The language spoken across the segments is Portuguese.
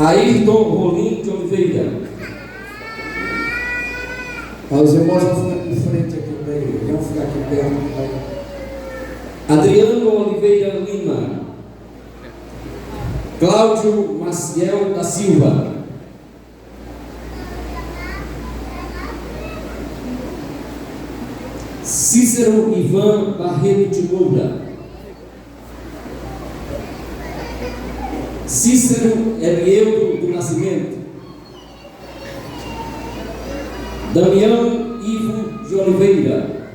Ayrton Rolim de Oliveira. Os irmãos vão ficar de frente aqui para ele, vão ficar aqui perto. Adriano Oliveira Lima. Cláudio Maciel da Silva. Cícero Ivan Barreto de Moura. Cícero Elieldo do Nascimento. Damião Ivo de Oliveira.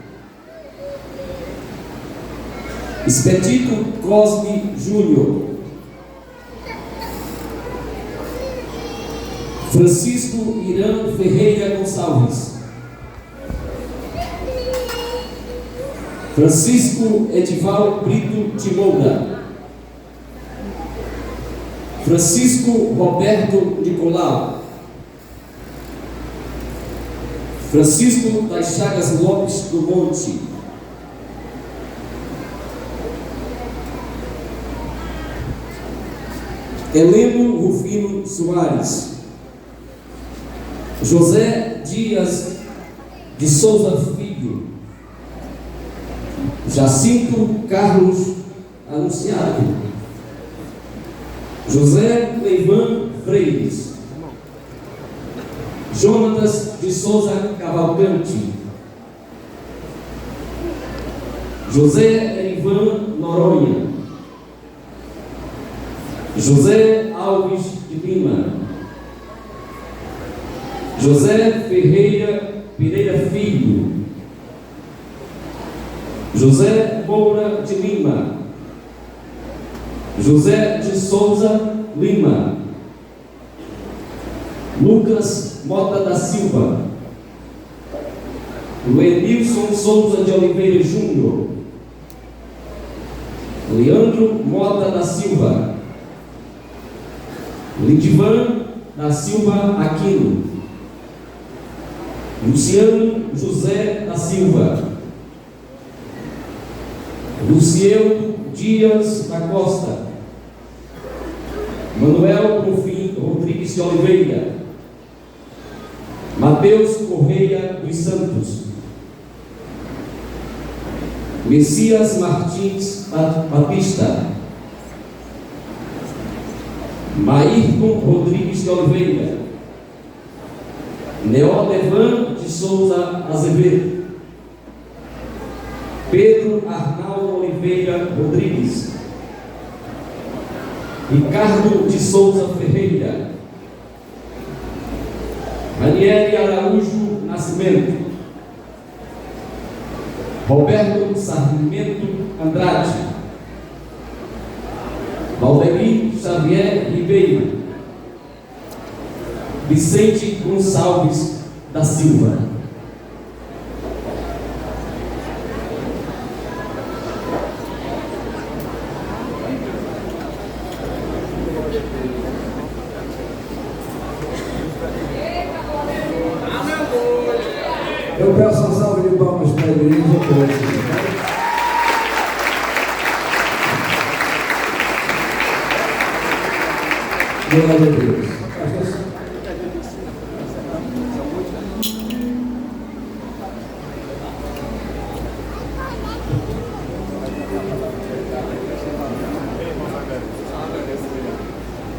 Expedito Cosme Júnior. Francisco Irã Ferreira Gonçalves. Francisco Edival Brito de Moura. Francisco Roberto Nicolau. Francisco das Chagas Lopes do Monte. Heleno Rufino Soares. José Dias de Souza Filho. Jacinto Carlos Anunciado. José Leivan Freires. Jonatas de Souza Cavalcante. José Ivan Noronha. José Alves de Lima. José Ferreira Pereira Filho. José Moura de Lima. José de Souza Lima. Lucas Mota da Silva. Luenilson Souza de Oliveira Júnior. Leandro Mota da Silva. Lidivan da Silva Aquino. Luciano José da Silva. Luciano Dias da Costa. Manuel Confim Rodrigues de Oliveira. Mateus Correia dos Santos. Messias Martins Batista. Maírton Rodrigues de Oliveira. Neodevan de Souza Azevedo. Pedro Arnaldo Oliveira Rodrigues. Ricardo de Souza Ferreira. Raniele Araújo Nascimento. Roberto Sarmento Andrade. Valdemir Xavier Ribeiro. Vicente Gonçalves da Silva. Eu peço uma salva de palmas para a igreja. Glória a Deus.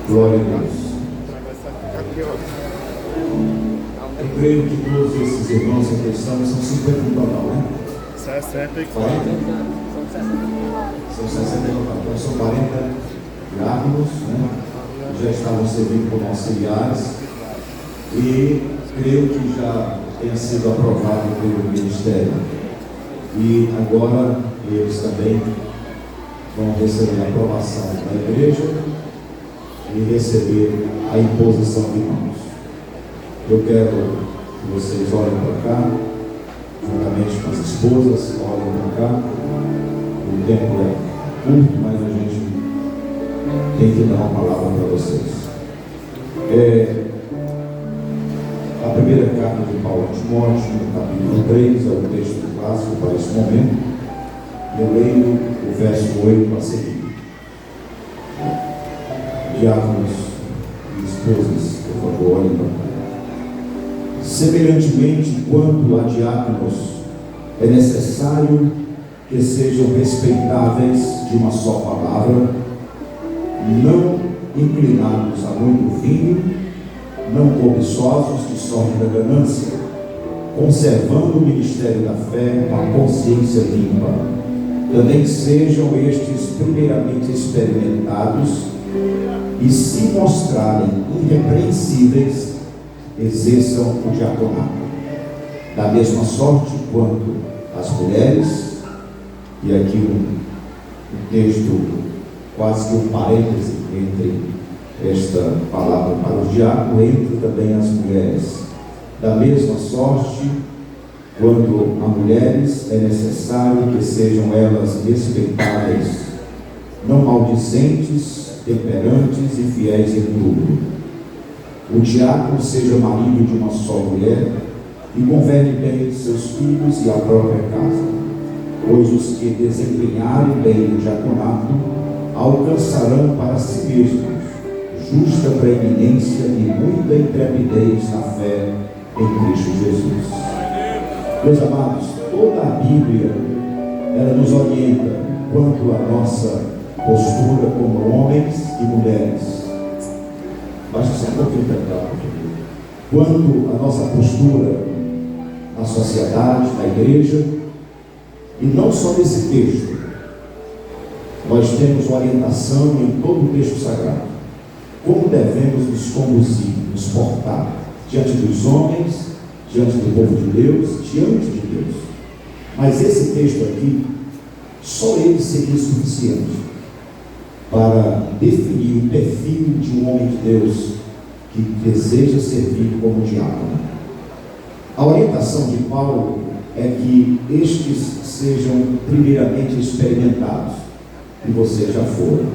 Glória a Deus. Eu creio que todos esses irmãos que aqui estão são 50 no total, né? 60 e 40? São 60 no total. Então são 40 diáconos, né? Já estavam servindo como auxiliares e creio que já tenha sido aprovado pelo Ministério. E agora eles também vão receber a aprovação da igreja e receber a imposição de mãos. Eu quero que vocês olhem para cá, juntamente com as esposas, olhem para cá. O tempo é curto, mas a gente tem que dar uma palavra para vocês. A primeira carta de Paulo a Timóteo, no capítulo 3, é o texto clássico para esse momento. Eu leio o verso 8 a seguir. Diáconos e esposas, por favor, olhem para cá. Semelhantemente, quanto a diáconos, é necessário que sejam respeitáveis de uma só palavra, não inclinados a muito vinho, não cobiçosos de sorte da ganância, conservando o ministério da fé com a consciência limpa. Também sejam estes primeiramente experimentados e, se mostrarem irrepreensíveis, exerçam o diaconato. Da mesma sorte quanto as mulheres, e aqui um texto, quase que um parêntese entre esta palavra para os diáconos, entre também as mulheres. Da mesma sorte, quando a mulheres, é necessário que sejam elas respeitáveis, não maldizentes, temperantes e fiéis em tudo. O diácono seja marido de uma só mulher e governe bem seus filhos e a própria casa, pois os que desempenharem bem o diaconato alcançarão para si mesmos justa preeminência e muita intrepidez na fé em Cristo Jesus. Meus amados, toda a Bíblia, ela nos orienta quanto à nossa postura como homens e mulheres. Baixa só um pouquinho para cá, quanto à nossa postura na sociedade, na igreja, e não só nesse texto. Nós temos orientação em todo o texto sagrado. Como devemos nos conduzir, nos portar diante dos homens, diante do povo de Deus, diante de Deus. Mas esse texto aqui, só ele seria suficiente para definir o perfil de um homem de Deus que deseja servir como diácono. A orientação de Paulo é que estes sejam primeiramente experimentados, e vocês já foram,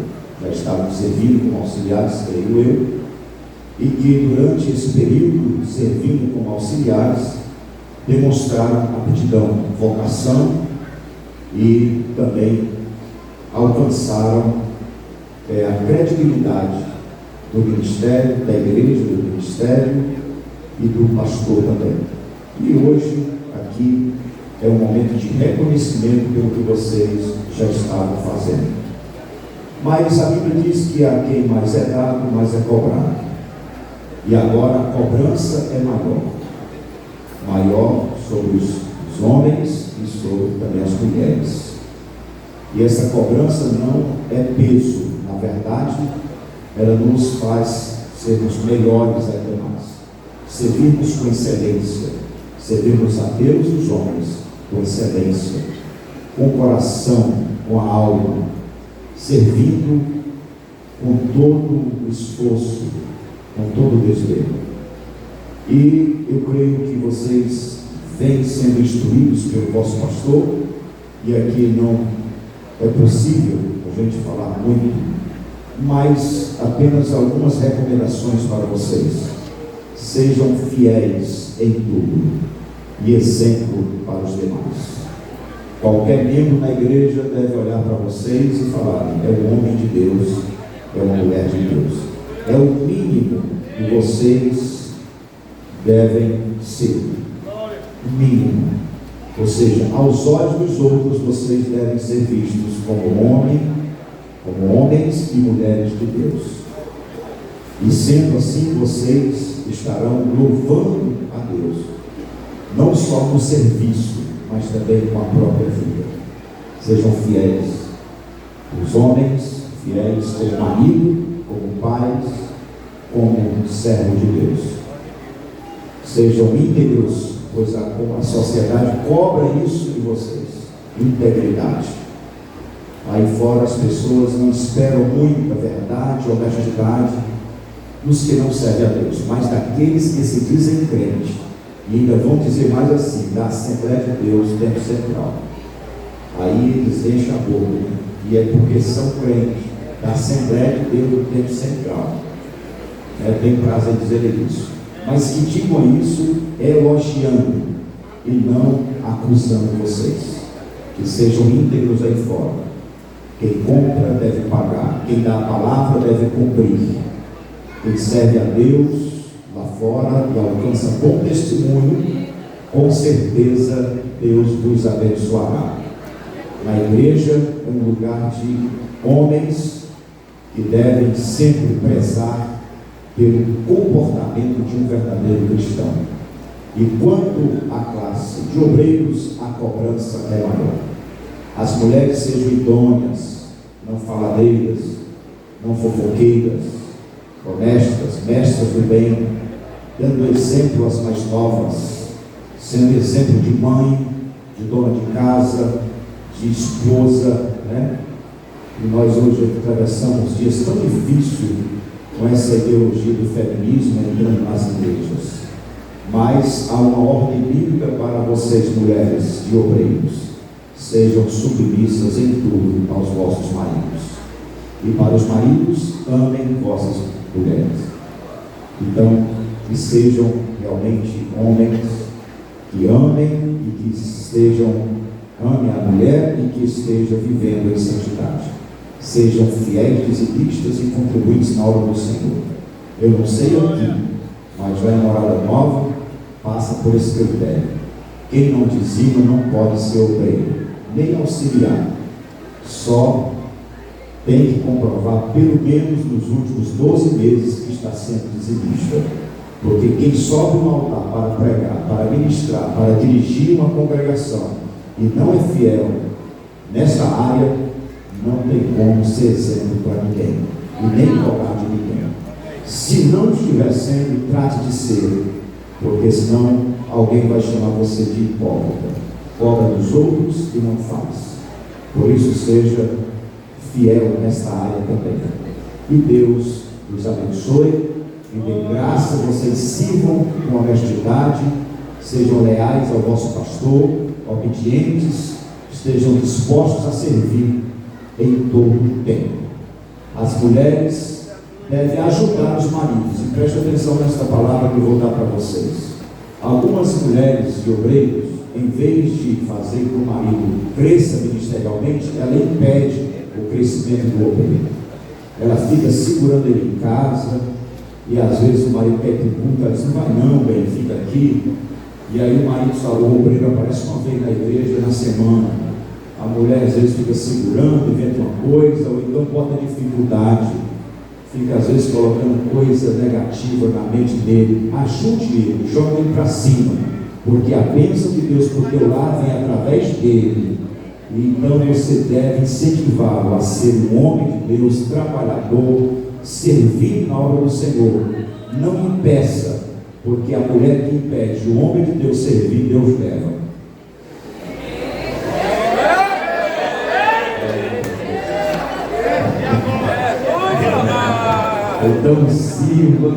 já estavam servindo como auxiliares, creio eu, e que durante esse período, servindo como auxiliares, demonstraram aptidão, vocação e também alcançaram a credibilidade do ministério, da igreja, do ministério e do pastor também. E hoje, aqui, é um momento de reconhecimento pelo que vocês já estavam fazendo. Mas a Bíblia diz que a quem mais é dado, mais é cobrado. E agora a cobrança é maior sobre os homens e sobre também as mulheres. E essa cobrança não é peso, na verdade, ela nos faz sermos melhores ainda mais, servirmos com excelência, servirmos a Deus e os homens com excelência, com o coração, com a alma, servindo com todo o esforço, com todo o desvelo. E eu creio que vocês vêm sendo instruídos pelo vosso pastor, e aqui não é possível a gente falar muito, mas apenas algumas recomendações para vocês. Sejam fiéis em tudo e exemplo para os demais. Qualquer membro na igreja deve olhar para vocês e falar: é um homem de Deus, é uma mulher de Deus. É o mínimo que vocês devem ser. O mínimo. Ou seja, aos olhos dos outros, vocês devem ser vistos como homens e mulheres de Deus. E sendo assim, vocês estarão louvando a Deus, não só no serviço, mas também com a própria vida. Sejam fiéis, os homens fiéis como marido, como pais, como servo de Deus. Sejam íntegros, pois a sociedade cobra isso de vocês, integridade. Aí fora as pessoas não esperam muita verdade, honestidade dos que não servem a Deus, mas daqueles que se dizem crentes, e ainda vão dizer mais assim, da Assembleia de Deus, tempo central. Aí eles enchem a boca, né? E é porque são crentes da Assembleia de Deus do tempo central. Tem prazer em dizer isso, mas que digam isso elogiando e não acusando vocês. Que sejam íntegros aí fora. Quem compra deve pagar, quem dá a palavra deve cumprir. quem serve a Deus lá fora e alcança bom testemunho, com certeza Deus vos abençoará. Na igreja é um lugar de homens que devem sempre prezar pelo comportamento de um verdadeiro cristão. E quanto à classe de obreiros, a cobrança é maior. As mulheres sejam idôneas, não faladeiras, não fofoqueiras, honestas, mestras do bem, dando exemplo às mais novas, sendo exemplo de mãe, de dona de casa, de esposa, né? E nós hoje atravessamos dias tão difíceis com essa ideologia do feminismo entrando nas igrejas. Mas há uma ordem bíblica para vocês, mulheres e obreiros: sejam submissas em tudo aos vossos maridos. E para os maridos, amem vossas mulheres. Então, que sejam realmente homens que amem e que amem a mulher e que estejam vivendo em santidade. Sejam fiéis, dizimistas e contribuintes na obra do Senhor. Eu não sei aqui, mas já em morada nova, passa por esse critério. Quem não dizima não pode ser obreiro, nem auxiliar. Só tem que comprovar, pelo menos nos últimos 12 meses, que está sendo dizimista. Porque quem sobe no altar para pregar, para ministrar, para dirigir uma congregação e não é fiel nessa área, não tem como ser exemplo para ninguém e nem cobrar de ninguém. Se não estiver sendo, trate de ser, porque senão alguém vai chamar você de hipócrita. Cobra dos outros e não faz. Por isso, seja fiel nesta área também. E Deus os abençoe e dê graça, vocês sirvam com honestidade, sejam leais ao vosso pastor, obedientes, estejam dispostos a servir em todo o tempo. As mulheres devem ajudar os maridos, e preste atenção nesta palavra que eu vou dar para vocês. Algumas mulheres e obreiros, em vez de fazer com que o marido cresça ministerialmente, ela impede o crescimento do obreiro. Ela fica segurando ele em casa, e às vezes o marido quer perguntar, ela diz: não vai não, bem, fica aqui. E aí o marido fala, o obreiro aparece uma vez na igreja na semana. A mulher às vezes fica segurando, inventa uma coisa, ou então bota dificuldade, fica às vezes colocando coisa negativa na mente dele. Ajude ele, joga ele para cima, porque a bênção de Deus para o teu lado vem através dele. E então você deve incentivá-lo a ser um homem de Deus, trabalhador, servir na obra do Senhor. Não impeça, porque a mulher que impede o homem de Deus servir, Deus leva. Então sirva,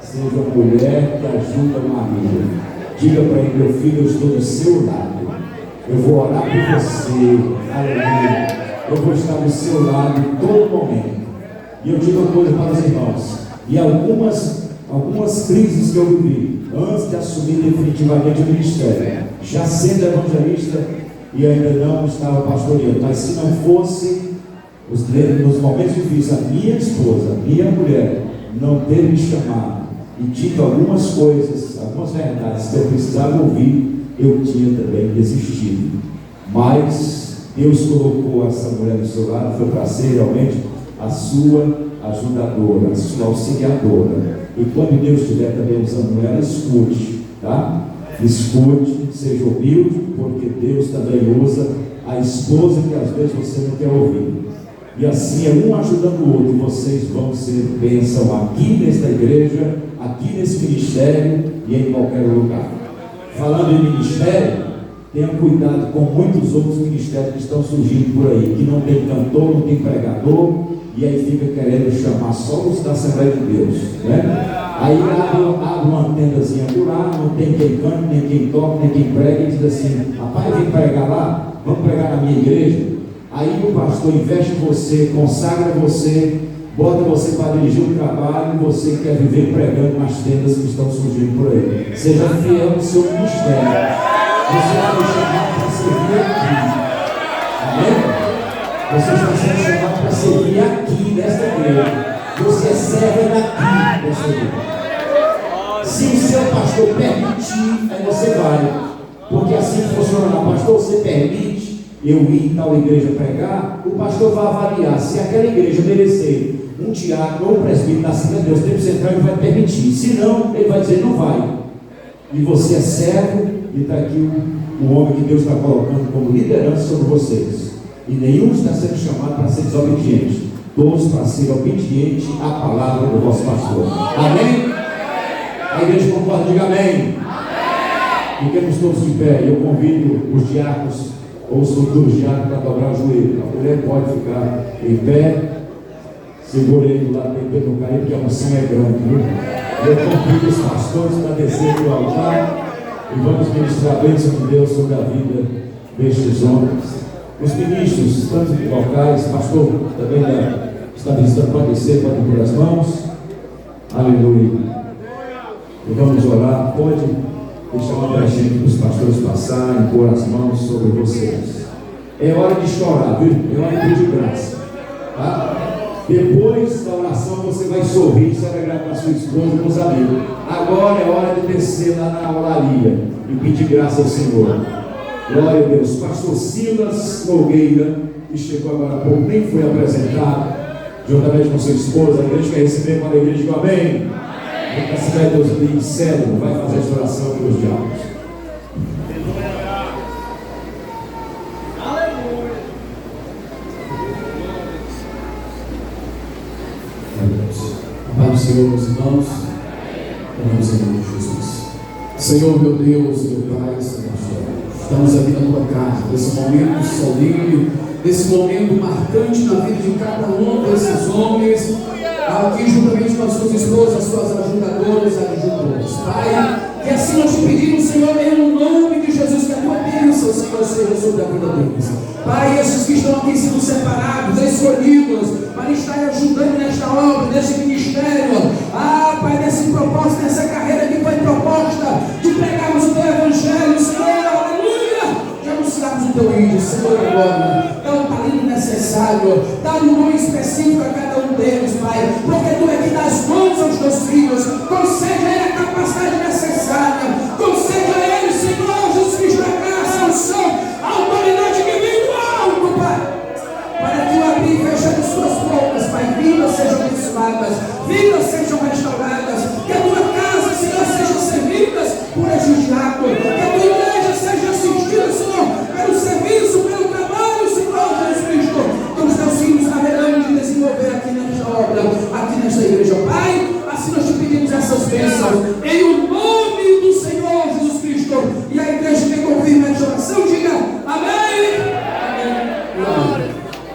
seja mulher que ajuda o marido. Diga para ele: meu filho, eu estou do seu lado, eu vou orar por você, aleluia, eu vou estar do seu lado em todo momento. E eu digo uma coisa para os irmãos, e algumas crises que eu vivi antes de assumir definitivamente o ministério, já sendo evangelista e ainda não estava pastoreando, mas se não fosse nos momentos difíceis, a minha esposa, a minha mulher, não ter me chamado e dito algumas coisas, algumas verdades que eu precisava ouvir, eu tinha também desistido. Mas Deus colocou essa mulher do seu lado, foi para ser realmente a sua ajudadora, a sua auxiliadora. E quando Deus estiver também usando ela, escute, tá? Escute, seja humilde, porque Deus também usa a esposa que às vezes você não quer ouvir. E assim é um ajudando o outro, e vocês vão ser bênção aqui nesta igreja, aqui nesse ministério e em qualquer lugar. Falando em ministério, tenha cuidado com muitos outros ministérios que estão surgindo por aí, que não tem cantor, não tem pregador, e aí fica querendo chamar só os da Assembleia de Deus, né? Aí abre uma tendazinha por lá, não tem quem cante, nem quem toque, nem quem pregue, e diz assim: rapaz, vem pregar lá, vamos pregar na minha igreja. Aí o pastor investe em você, consagra você, bota você para dirigir um trabalho, e você quer viver pregando nas tendas que estão surgindo por aí. Seja fiel no seu ministério. Você foi chamado para servir aqui. Amém? Você está sendo chamado para servir aqui nesta igreja. Você é servo daqui, dessa igreja. Se o seu pastor permitir, aí você vai. Porque assim funciona. Pastor, você permite eu ir em tal igreja pregar? O pastor vai avaliar. Se aquela igreja merecer um diácono ou um presbítero na Assembleia de Deus, tempo central, ele vai permitir. Se não, ele vai dizer, não vai. E você é servo, e está aqui o homem que Deus está colocando como liderança sobre vocês. E nenhum está sendo chamado para ser desobediente. Todos para ser obedientes à palavra do vosso pastor. Amém? A igreja concorda, diga amém. Fiquemos todos de pé. Eu convido os diáconos ou os futuros diáconos para dobrar o joelho. A mulher pode ficar em pé. Segura ele lá para não cair, porque a unção é grande, viu? Eu convido os pastores para descer do altar e vamos ministrar a bênção de Deus sobre a vida destes homens. Os ministros, tanto locais, pastor também está visitando, pode descer, pode pôr as mãos. Aleluia. E vamos orar. Pode deixar uma brechinha para os pastores passarem, pôr as mãos sobre vocês. É hora de chorar, viu? É hora de pedir graça. Tá? Depois da oração você vai sorrir, se alegrar com a sua esposa e com os amigos. Agora é hora de descer lá na oraria e pedir graça ao Senhor. Glória a Deus. Pastor Silas Nogueira, que chegou agora há pouco, nem foi apresentado, juntamente com sua esposa. A igreja quer receber para a igreja, diga amém. A Assembleia de Deus de Célula vai fazer esta oração pelos diabos. Pai do Senhor, meus irmãos, oramos em nome de Jesus. Senhor, meu Deus, meu Pai, estamos aqui na tua casa, nesse momento solene, nesse momento marcante na vida de cada um desses homens, aqui juntamente com as suas esposas, suas ajudadoras e ajudadores. Pai, que assim nós te pedimos, Senhor, em nome de Jesus, que a tua bênção, Senhor, seja sobre a vida deles. Pai, esses que estão aqui sendo separados, escolhidos, para estar ajudando nesta obra, nesse ministério, Pai, nesse propósito, nessa carreira que foi proposta, de pregarmos o teu evangelho, Senhor, aleluia, de anunciarmos o teu ídolo, Senhor, agora, dá um talento necessário, dá um nome específico a cada um deles, Pai, porque tu é que dá as mãos aos teus filhos, concede a ele a capacidade necessária, concede a ele, Senhor, Jesus Cristo, a graça, a unção, a autoridade que vem do alto, Pai, para que o abrir e fechar as suas portas, Pai, vidas sejam abençoadas, vidas sejam restauradas, que a tua casa, Senhor, seja servida por estes diáconos, que a tua igreja seja assistida, Senhor, pelo serviço, pelo trabalho, Senhor Jesus Cristo, que os teus filhos haverão de desenvolver aqui nesta obra, aqui nesta igreja, Pai, assim nós te pedimos essas bênçãos, em